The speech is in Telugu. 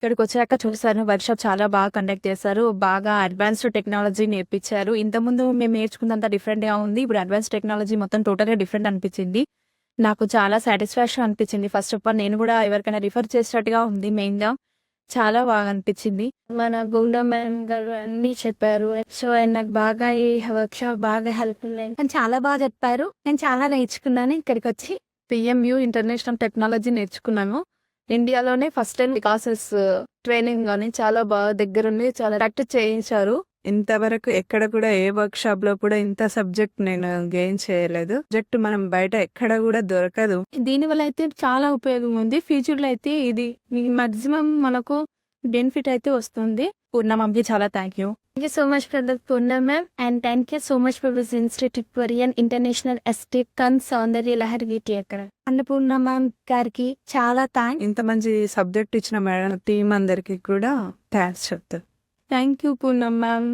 ఇక్కడికొచ్చాక చూసాను వర్క్‌షాప్ చాలా బాగా కండక్ట్ చేశారు. బాగా అడ్వాన్స్డ్ టెక్నాలజీ నేర్పించారు. ఇంతకుముందు మేము నేర్చుకున్నంత డిఫరెంట్‌గా ఉంది. ఇప్పుడు అడ్వాన్స్ టెక్నాలజీ మొత్తం టోటల్‌గా డిఫరెంట్ అనిపించింది. నాకు చాలా సాటిస్ఫాక్షన్ అనిపించింది. ఫస్ట్ ఆఫ్ ఆల్ నేను కూడా ఎవరికైనా రిఫర్ చేసేటట్టుగా ఉంది మెయిన్‌గా. చాలా బాగా అనిపించింది. మన గుండా మ్యామ్ గారు అన్నీ చెప్పారు. సో, నాకు బాగా ఈ వర్క్‌షాప్ బాగా హెల్ప్‌ఫుల్ అయింది. కానీ చాలా బాగా చెప్పారు. నేను చాలా నేర్చుకున్నాను ఇక్కడికొచ్చి. పిఎంయు ఇంటర్నేషనల్ టెక్నాలజీ నేర్చుకున్నాను. ఇండియాలోనే ఫస్ట్ టైం వికాసస్ ట్రైనింగ్ గాని చాలా బాగా దగ్గరుండి చాలా ప్రాక్టీస్ చేయించారు. ఇంతవరకు ఎక్కడ కూడా ఏ వర్క్ షాప్ లో కూడా ఇంత సబ్జెక్ట్ నేను గెయిన్ చేయలేదు. సబ్జెక్ట్ మనం బయట ఎక్కడ కూడా దొరకదు. దీనివల్ల అయితే చాలా ఉపయోగం ఉంది. ఫ్యూచర్‌లో అయితే ఇది మాక్సిమం మనకు బెనిఫిట్ అయితే వస్తుంది. పూర్ణమమ్మకి చాలా thank you. Thank you so much for the Purna ma'am and thank you so much for this institute Korean international estate కన్ సౌందర్య లహరి వీటి అక్కడ అన్నపూర్ణ మ్యామ్ గారికి చాలా థ్యాంక్స్. ఇంత మంచి సబ్జెక్ట్ ఇచ్చిన మేడం టీం అందరికి కూడా థ్యాంక్స్ చెప్తాను. Thank you Purna ma'am.